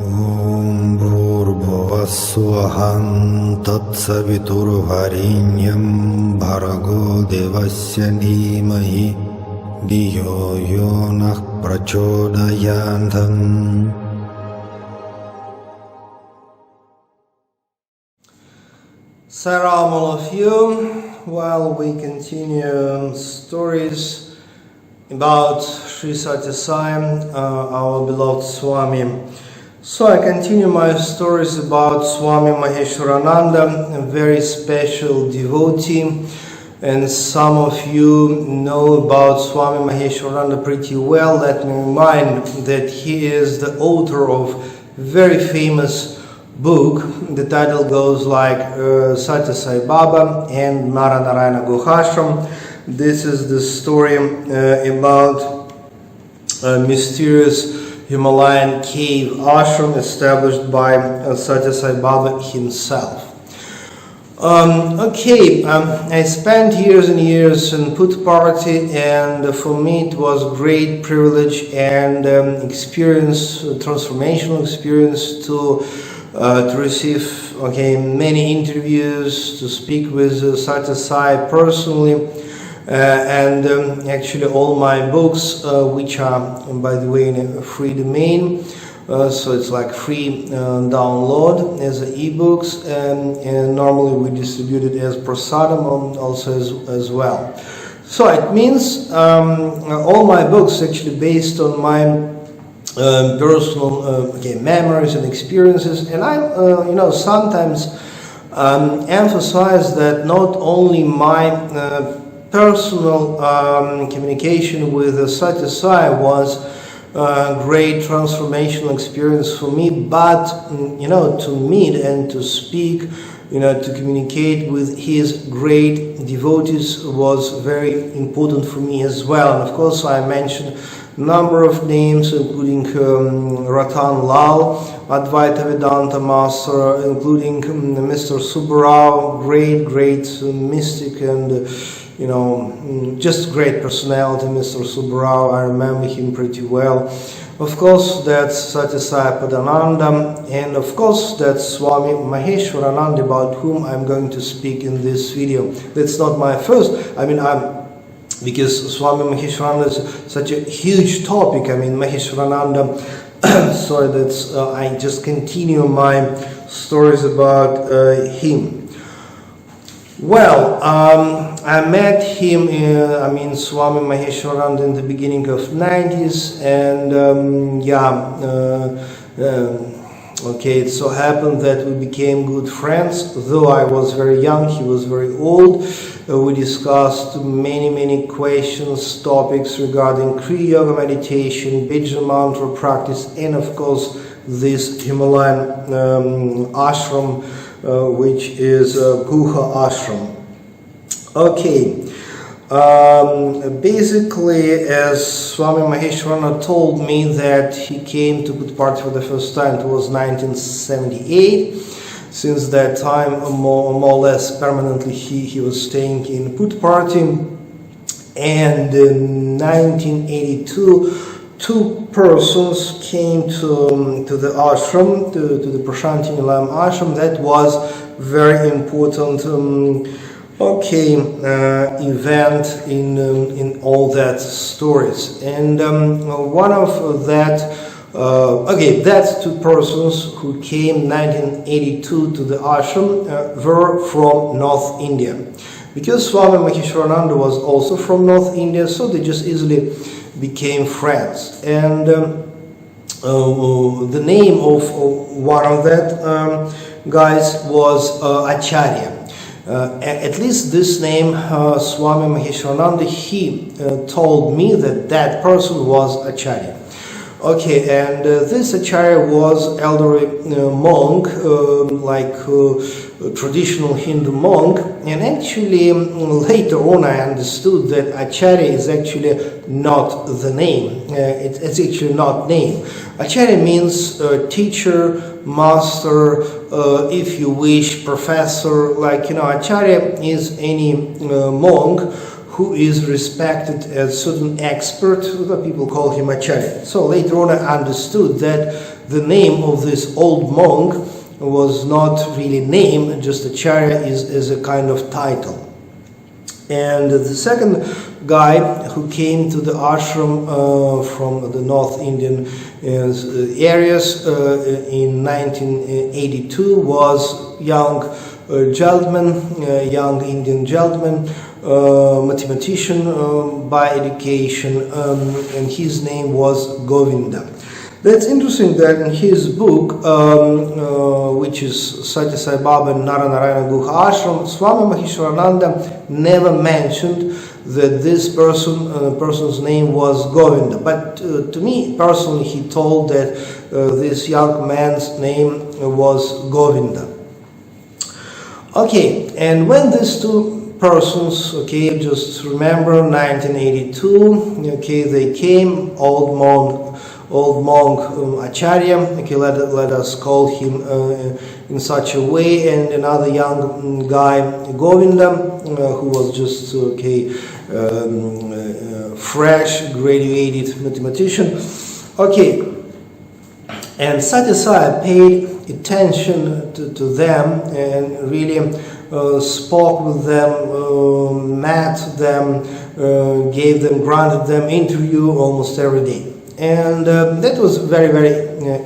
Om Bhurбhuvasvaham Tatsaviturvarenyam Bhargo Devasya Dhimahi Dhiyo Yonah Prachodayantam. Salam all of you. While we continue stories about Sri Sathya Sai, our beloved Swami. So I continue my stories about Swami Maheshwarananda, a very special devotee, and some of you know about Swami Maheshwarananda pretty well. Let me remind that he is the author of very famous book. The title goes like Sathya Sai Baba and Nara Narayana Ashram. This is the story about a mysterious Himalayan cave ashram established by Sathya Sai Baba himself. I spent years and years in Puttaparthi, and for me it was a great privilege and experience, transformational experience to receive many interviews, to speak with Sathya Sai personally, and actually all my books, which are, by the way, in a free domain, so it's like free download as e-books, and normally we distribute it as prasadam also as well. So it means all my books actually based on my personal memories and experiences, and I sometimes emphasize that not only my personal communication with Sathya Sai was a great transformational experience for me, but to meet and to speak, to communicate with his great devotees was very important for me as well. And of course I mentioned number of names, including Ratan Lal, Advaita Vedanta Master, including Mr. Subbarao, great mystic and just great personality, Mr. Subbarao. I remember him pretty well. Of course, that's Sathya Sai Padananda, and of course that's Swami Maheshwarananda, about whom I'm going to speak in this video. That's not my first, because Swami Maheshwarananda is such a huge topic. Maheshwarananda, sorry, that's I just continue my stories about him. Well, I met him, Swami Maheshwarananda in the beginning of 90s, and it so happened that we became good friends. Though I was very young, he was very old. We discussed many questions, topics regarding Kriya Yoga meditation, Bija Mantra practice, and of course this Himalayan ashram, which is Guha Ashram. Basically, as Swami Maheshwarananda told me that he came to Puttaparthi for the first time, it was 1978. Since that time, more or less permanently, he was staying in Puttaparthi. And in 1982, two persons came to the ashram, to the Prashanti Nilayam ashram. That was very important event in all that stories. And one of that, that's two persons who came 1982 to the ashram were from North India. Because Swami Maheshwarananda was also from North India, so they just easily became friends. And the name of one of that guys was Acharya. At least this name, Swami Maheshwarananda, he told me that person was Acharya. And this Acharya was elderly monk, traditional Hindu monk, and actually later on I understood that Acharya is actually not the name. It's actually not name. Acharya means teacher, master, if you wish, professor. Acharya is any monk who is respected as certain expert. People call him Acharya. So later on I understood that the name of this old monk was not really name, just Acharya is a kind of title. And the second guy who came to the ashram from the North Indian areas in 1982 was young young Indian gentleman, mathematician by education, and his name was Govinda. That's interesting that in his book, which is Sathya Sai Baba and Naranarayana Guha Ashram, Swami Maheshwarananda never mentioned that this person's name was Govinda. But to me personally, he told that this young man's name was Govinda. Okay, and when these two persons, okay, just remember 1982, okay, they came, old monk Acharya, okay, let us call him in such a way, and another young guy Govinda, who was just fresh graduated mathematician. Okay, and Sathya Sai paid attention to them and really spoke with them, met them, gave them, granted them interview almost every day. And that was very, very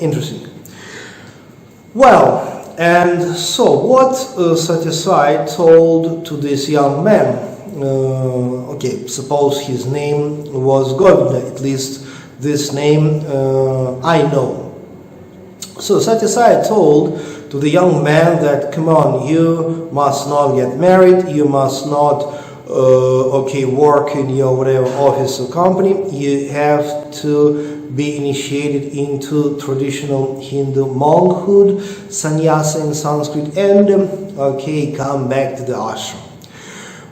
interesting. Well, and so what Sathya Sai told to this young man, okay, suppose his name was Govinda, at least this name I know. So Sathya Sai told to the young man that, come on, you must not get married, you must not work in your whatever office or company, you have to be initiated into traditional Hindu monkhood, sannyasa in Sanskrit, and come back to the ashram.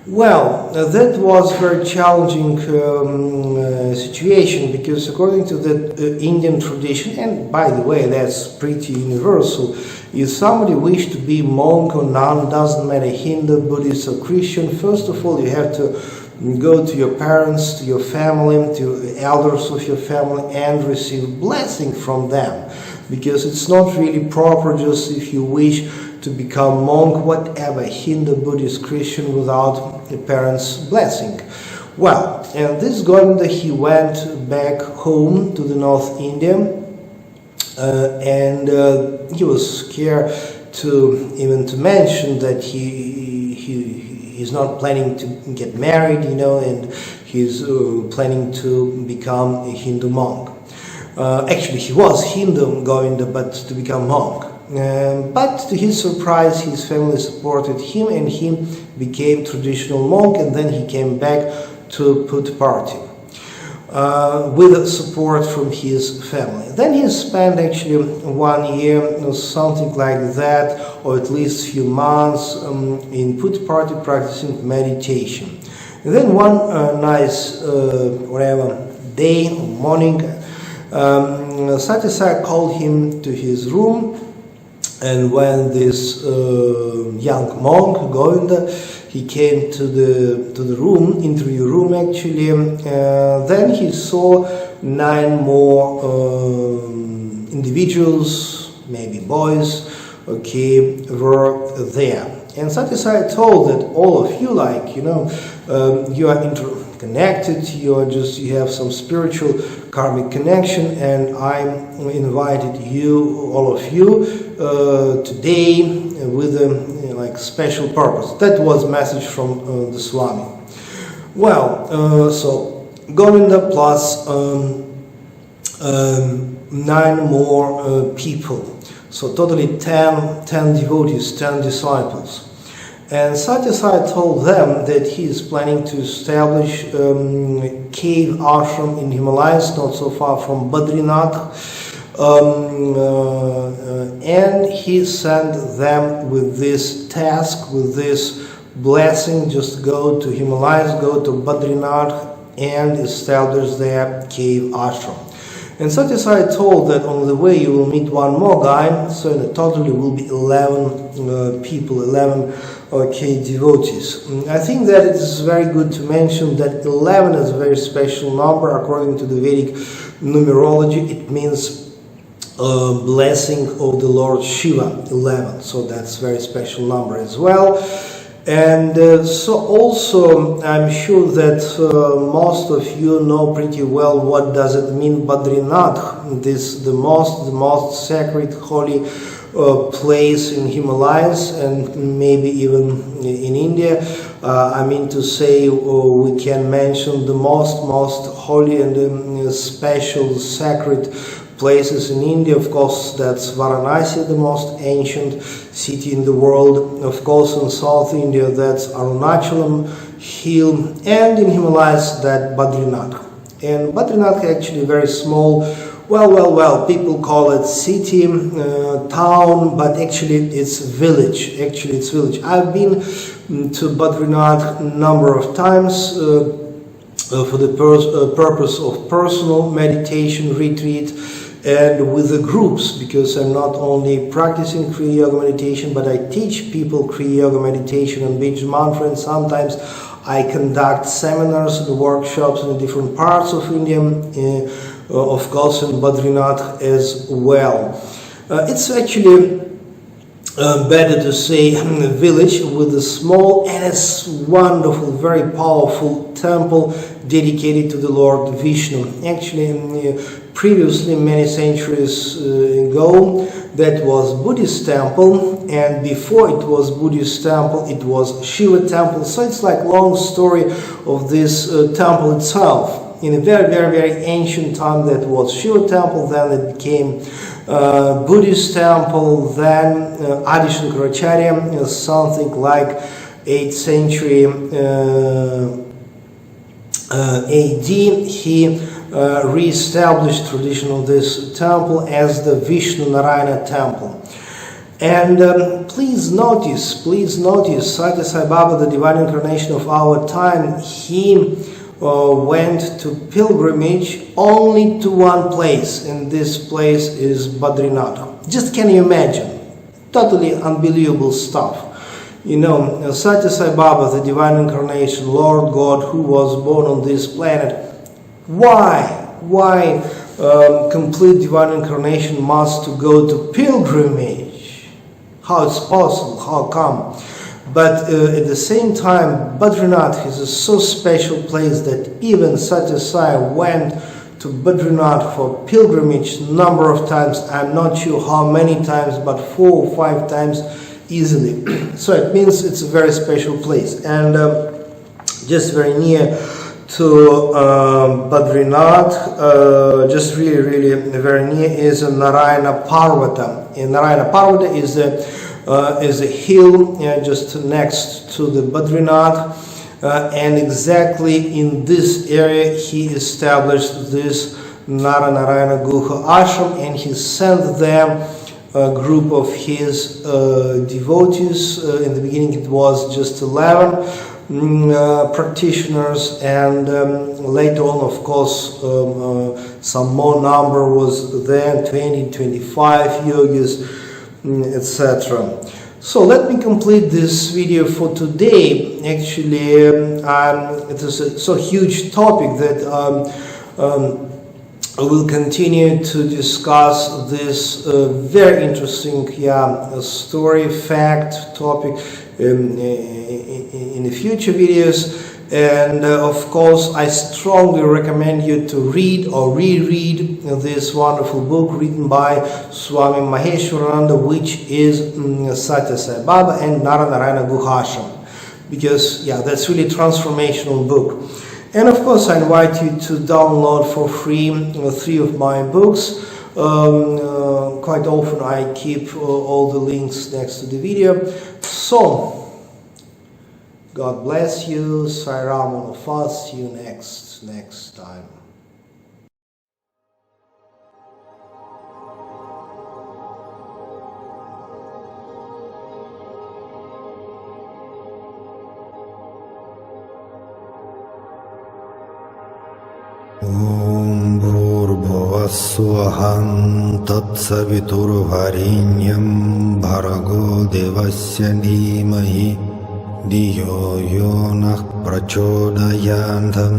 Well, that was a very challenging situation, because according to the Indian tradition, and by the way that's pretty universal, if somebody wishes to be monk or nun, doesn't matter Hindu, Buddhist or Christian, first of all you have to go to your parents, to your family, to elders of your family and receive blessing from them, because it's not really proper just if you wish to become monk, whatever, Hindu, Buddhist, Christian, without the parents' blessing. Well, and this Govinda, he went back home to the North India, and he was scared to even to mention that he's not planning to get married, and he's planning to become a Hindu monk. Actually, he was Hindu, Govinda, but to become monk. But to his surprise, his family supported him, and he became traditional monk, and then he came back to put party with support from his family. Then he spent actually 1 year, something like that, or at least few months in put party practicing meditation. And then one nice day or morning, Sathya Sai called him to his room. And when this young monk, Govinda, he came to the room, interview room actually, then he saw 9 more individuals, maybe boys, were there. And Sathya Sai told that all of you, you are interconnected, you have some spiritual karmic connection, and I invited you, all of you, today with a special purpose. That was a message from the Swami. Well, so Govinda plus 9 more people. So totally 10 devotees, 10 disciples. And Sathya Sai told them that he is planning to establish cave ashram in Himalayas, not so far from Badrinath. And he sent them with this task, with this blessing, just go to Himalayas, go to Badrinath and establish their cave ashram. And Sathya Sai told that on the way you will meet one more guy, so in total it will be 11 people, 11 devotees. I think that it is very good to mention that 11 is a very special number according to the Vedic numerology. It means blessing of the Lord Shiva, 11. So that's very special number as well. And so also I'm sure that most of you know pretty well what does it mean Badrinath, this the most sacred holy place in Himalayas and maybe even in India. I mean to say we can mention the most holy and special sacred places in India. Of course, that's Varanasi, the most ancient city in the world. Of course, in South India, that's Arunachalam hill, and in Himalayas, that Badrinath. And Badrinath actually very small. Well, people call it city, town, but actually it's village. I've been to Badrinath a number of times for the purpose of personal meditation retreat and with the groups, because I'm not only practicing Kriya Yoga meditation, but I teach people Kriya Yoga meditation and Bij Mantra, and sometimes I conduct seminars and workshops in different parts of India, of course in Badrinath as well. It's actually better to say a village with a small and a wonderful, very powerful temple dedicated to the Lord Vishnu. Actually, previously, many centuries ago, that was Buddhist temple, and before it was Buddhist temple, it was Shiva temple. So it's like long story of this temple itself. In a very ancient time, that was Shiva temple, then it became Buddhist temple, then Adi Shankaracharya, something like 8th century AD, he re-established tradition of this temple as the Vishnu Narayana temple. And please notice, Sathya Sai Baba, the divine incarnation of our time, he went to pilgrimage only to one place, and this place is Badrinath. Just can you imagine? Totally unbelievable stuff. You know, Sathya Sai Baba, the divine incarnation, Lord God, who was born on this planet, why complete divine incarnation must to go to pilgrimage? How it's possible? How come? But at the same time, Badrinath is a so special place that even Sathya Sai went to Badrinath for pilgrimage number of times. I'm not sure how many times, but 4 or 5 times easily. So it means it's a very special place. And just very near to Badrinath, just really very near, is Narayana Parvata. And Narayana Parvata is a hill just next to the Badrinath, and exactly in this area he established this Narayana Guha Ashram, and he sent them a group of his devotees. In the beginning it was just 11 practitioners, and later on, of course, some more number was there, 20, 25 yogis, etc. So let me complete this video for today. Actually, it is a so huge topic that I will continue to discuss this very interesting story, fact, topic in the future videos. And of course, I strongly recommend you to read or reread this wonderful book written by Swami Maheshwarananda, which is Sathya Sai Baba and Narayana Guha Ashram, because that's really transformational book. And of course, I invite you to download for free 3 of my books. Quite often I keep all the links next to the video. So God bless you. Sai Ram all of us. See you next time. Om Bhurбhuvah Tatsaviturvarenyam Bhargo Devasya Dhimahi Dhiyo Yo Nah Prachodayantam